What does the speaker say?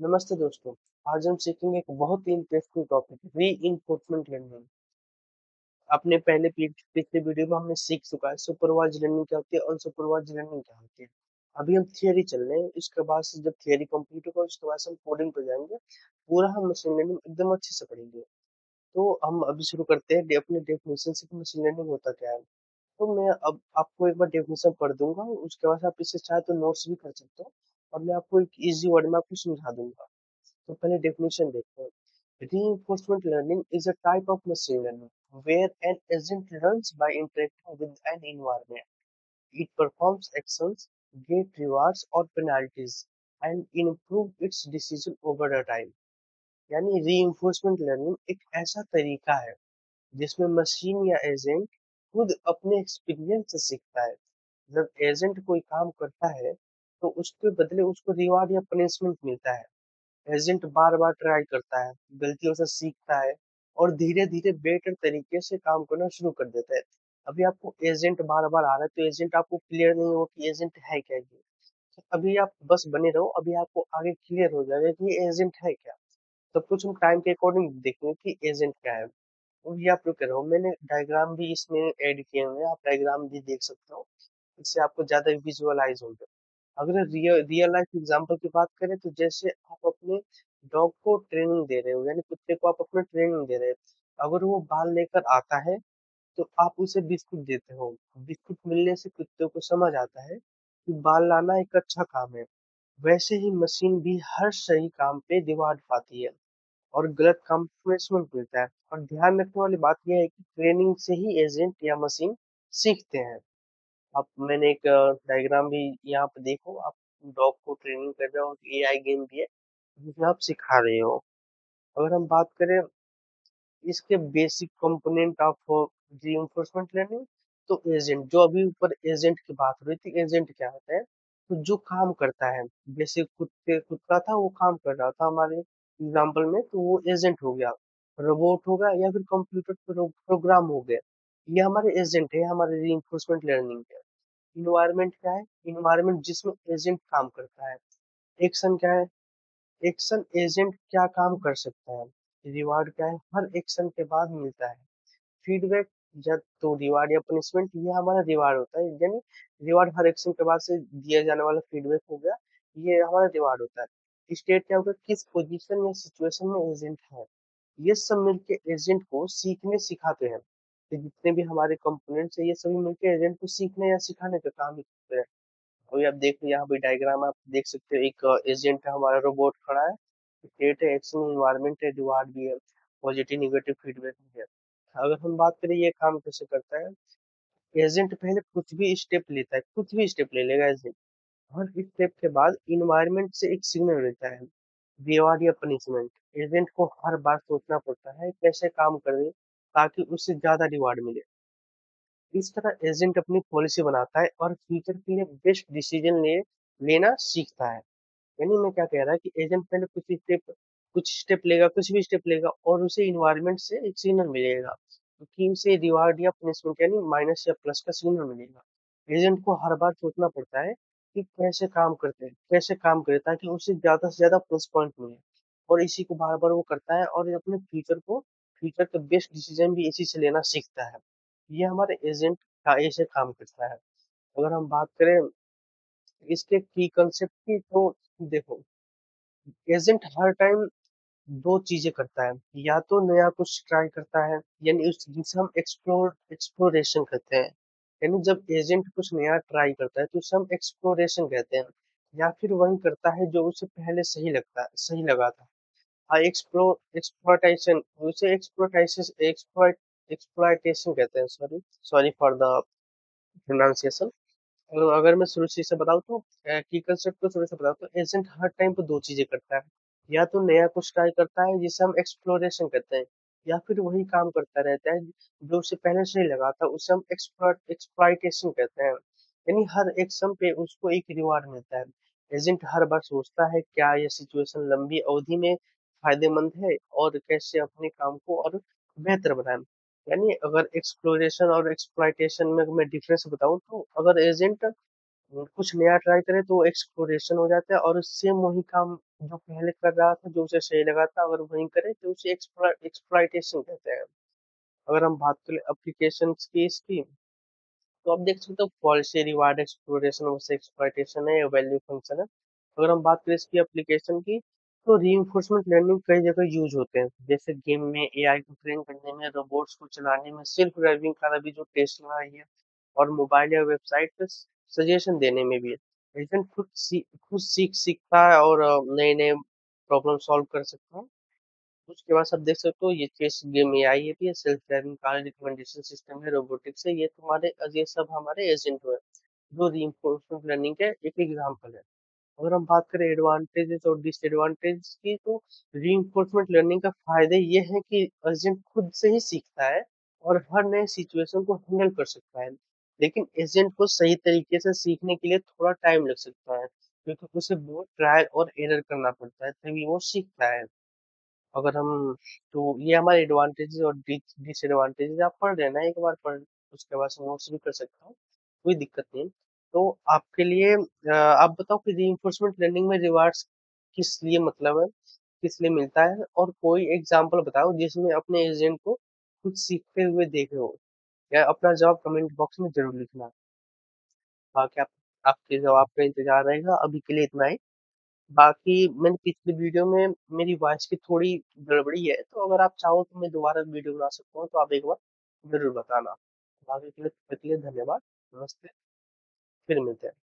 नमस्ते दोस्तों। आज हम सीखेंगे एक बहुत ही इंटरेस्टिंग टॉपिक रीइंफोर्समेंट लर्निंग। अपने पहले पिछले वीडियो में हमने सीख चुका है सुपरवाइज्ड लर्निंग क्या होती है, अनसुपरवाइज्ड लर्निंग क्या होती है। अभी हम थियरी चल रहे हैं, इसके बाद से जब थियरी कंप्लीट होगा उसके बाद से हम कोडिंग पे जाएंगे। पूरा हम मशीन लर्निंग एकदम अच्छे से पढ़ेंगे। तो हम अभी शुरू करते हैं अपने डेफिनेशन से कि मशीन लर्निंग होता क्या है। तो मैं अब आपको एक बार डेफिनेशन पढ़ दूंगा, उसके बाद आप इसे चाहे तो नोट्स भी कर सकते हो, और मैं आपको एक इजी वर्ड में आपको समझा दूंगा। तो पहले डेफिनेशन देखते हैं। Reinforcement learning is a type of machine learning where an agent learns by interacting with an environment. It performs actions, gets rewards or penalties, and improve its decision over a time. यानी reinforcement learning एक ऐसा तरीका है जिसमें machine या agent खुद अपने experience से सीखता है। जब एजेंट कोई काम करता है तो उसके बदले उसको रिवार्ड या पनिशमेंट मिलता है। एजेंट बार बार ट्राई करता है, गलतियों से सीखता है और धीरे धीरे बेटर तरीके से काम करना शुरू कर देता है। अभी आपको एजेंट बार बार आ रहा है तो एजेंट आपको क्लियर नहीं हो कि एजेंट है क्या ये। तो अभी आप बस बने रहो, अभी आपको आगे क्लियर हो जाएगा कि ये एजेंट है क्या। सब कुछ हम टाइम के अकॉर्डिंग देखेंगे कि एजेंट क्या है। और ये आप लोग कह रहे हो, मैंने डायग्राम भी इसमें ऐड किए हुए हैं, आप डायग्राम भी देख सकते हो। इससे आपको ज्यादा विजुअलाइज होगा। अगर रियल रियल लाइफ एग्जांपल की बात करें तो जैसे आप अपने डॉग को ट्रेनिंग दे रहे हो, यानी कुत्ते को आप अपना ट्रेनिंग दे रहे हो। अगर वो बाल लेकर आता है तो आप उसे बिस्कुट देते हो। बिस्कुट मिलने से कुत्ते को समझ आता है कि बाल लाना एक अच्छा काम है। वैसे ही मशीन भी हर सही काम पे रिवार्ड पाती है और गलत काम पे पनिशमेंट मिलता है। और ध्यान रखने वाली बात यह है कि ट्रेनिंग से ही एजेंट या मशीन सीखते हैं। आप मैंने एक डायग्राम भी यहाँ पे देखो, आप डॉग को ट्रेनिंग कर रहे हो, एआई गेम भी है जिसमें आप सिखा रहे हो। अगर हम बात करें इसके basic component of reinforcement learning, तो एजेंट जो अभी ऊपर एजेंट की बात हो रही थी, एजेंट क्या होता है? तो जो काम करता है, जैसे कुत्ता था वो काम कर रहा था हमारे एग्जाम्पल में, तो वो एजेंट हो गया। रोबोट होगा या फिर कंप्यूटर प्रोग्राम हो गया, ये हमारे एजेंट है, हमारे रीइंफोर्समेंट लर्निंग है। इन्वायरमेंट क्या है? इन्वायरमेंट जिसमें एजेंट काम करता है। एक्शन क्या है? एक्शन एजेंट क्या काम कर सकता है। रिवार्ड क्या है? हर एक्शन के बाद मिलता है। फीडबैक, जब तो रिवार्ड या पनिशमेंट, ये हमारा रिवार्ड होता है, यानी रिवार्ड हर एक्शन के बाद से दिया जाने वाला फीडबैक हो गया, ये हमारा रिवार्ड होता है। स्टेट क्या होगा? किस पोजीशन या सिचुएशन में एजेंट है। ये सब मिलके एजेंट को सीखने सिखाते हैं। तो जितने भी हमारे कंपोनेंट्स है ये सभी मिलके एजेंट को सीखने या सिखाने का काम ही करते हैं। अभी आप देख लो, यहाँ पे डायग्राम आप देख सकते हो, एक एजेंट है हमारा, रोबोट खड़ा है। स्टेट है, एक्शन, इन्वायरमेंट है, रिवार्ड भी है, पॉजिटिव नेगेटिव फीडबैक भी है। अगर हम बात करें ये काम कैसे करता है, एजेंट पहले कुछ भी स्टेप लेता है, कुछ भी स्टेप ले लेगा एजेंट। हर स्टेप के बाद इन्वायरमेंट से एक सिग्नल लेता है, रिवार्ड या पनिशमेंट। एजेंट को हर बार सोचना पड़ता है कैसे काम करे ताकि उससे ज्यादा रिवार्ड मिले। इस तरह एजेंट अपनी पॉलिसी बनाता है और फ्यूचर के लिए बेस्ट डिसीजन लेना सीखता है। यानी मैं क्या कह रहा है कि एजेंट पहले कुछ स्टेप लेगा, कुछ भी स्टेप लेगा और उसे इन्वायरमेंट से एक सिग्नल मिलेगा, क्योंकि उसे रिवार्ड या पनिशमेंट यानी माइनस या प्लस का सिग्नल मिलेगा। एजेंट को हर बार सोचना पड़ता है कि कैसे काम करते हैं, कैसे काम करे ताकि उसे ज्यादा से ज्यादा प्लस पॉइंट मिले। और इसी को बार बार वो करता है और ये अपने फ्यूचर का बेस्ट डिसीजन भी इसी से लेना सीखता है। ये हमारे एजेंट का ऐसे काम करता है। अगर हम बात करें इसके की कंसेप्ट की, तो देखो, एजेंट हर टाइम दो चीजें करता है। या तो नया कुछ ट्राई करता है, यानी उस जिसे हम एक्सप्लोरेशन कहते हैं। यानी जब एजेंट कुछ नया ट्राई करता है तो उसे हम एक्सप्लोरेशन कहते हैं। या फिर वही करता है जो उसे पहले सही लगा था। हाँ, एक्सप्लोइटेशन, उसे एक्सप्लॉइटेशन कहते हैं। Sorry, sorry for the pronunciation. अगर मैं शुरू से इसे बताऊँ तो की कंसेप्ट को शुरू से बताऊँ तो एजेंट हर टाइम पे दो चीजें करता है। या तो नया कुछ ट्राई करता है जिसे हम एक्सप्लोरेशन कहते हैं, या फिर वही काम करता रहता है जो उसे पहले से ही लगा था, उसे हम एक्सप्लॉइटेशन कहते हैं। यानी हर एक्शन पे उसको एक रिवार्ड मिलता है। एजेंट हर बार सोचता है क्या यह सिचुएशन लंबी अवधि में फायदेमंद है और कैसे अपने काम को और बेहतर बनाए। यानी अगर एक्सप्लोरेशन और एक्सप्लॉइटेशन में मैं डिफरेंस बताऊं तो अगर एजेंट कुछ नया ट्राई करे तो एक्सप्लोरेशन हो जाता है और सेम वही काम जो पहले कर रहा था, जो उसे सही लगा था, अगर वही करे तो उसे एक्सप्लॉइटेशन कहते हैं। अगर हम बात करें एप्लीकेशंस की इसकी, तो आप देख सकते हो policy, reward, exploration versus exploitation है, वैल्यू फंक्शन है। अगर हम बात करें इसकी एप्लीकेशन की, तो रीइंफोर्समेंट लर्निंग कई जगह यूज होते हैं, जैसे गेम में एआई को ट्रेन करने में, रोबोट्स को चलाने में, सेल्फ ड्राइविंग कार अभी जो टेस्ला आई है, और मोबाइल या वेबसाइट पे सजेशन देने में भी है। एजेंट खुद सीखता है और नए नए प्रॉब्लम सॉल्व कर सकता है। उसके बाद आप देख सकते हो ये चेस गेम एआई है, भी self driving car recommendation system है, रोबोटिक्स है, ये सब हमारे एजेंट हुए, जो रीइंफोर्समेंट लर्निंग के एक एग्जाम्पल है। अगर हम बात करें एडवांटेजेस और डिसएडवांटेज की, तो रीइंफोर्समेंट लर्निंग का फायदे ये है कि एजेंट खुद से ही सीखता है और हर नए सिचुएशन को हैंडल कर सकता है। लेकिन एजेंट को सही तरीके से सीखने के लिए थोड़ा टाइम लग सकता है, क्योंकि उसे बहुत ट्रायल और एरर करना पड़ता है, तभी वो सीखता है। अगर हम तो ये हमारे एडवांटेजेस और डिसएडवांटेजेस आप पढ़ लेना एक बार, पढ़ उसके बाद नोट्स भी कर सकता हूँ, कोई दिक्कत नहीं। तो आपके लिए आप बताओ कि रीइंफोर्समेंट लर्निंग में रिवार्ड्स किस लिए मतलब है, किस लिए मिलता है, और कोई एग्जांपल बताओ जिसमें अपने एजेंट को खुद सीखते हुए देखे हो। या अपना जवाब कमेंट बॉक्स में जरूर लिखना। बाकी आपके जवाब का इंतजार रहेगा। अभी के लिए इतना ही। बाकी मैंने पिछली वीडियो में मेरी वॉइस की थोड़ी गड़बड़ी है, तो अगर आप चाहो तो मैं दोबारा वीडियो बना सकता हूँ, तो आप एक बार जरूर बताना। बाकी के लिए धन्यवाद। नमस्ते। फिर मिलते हैं।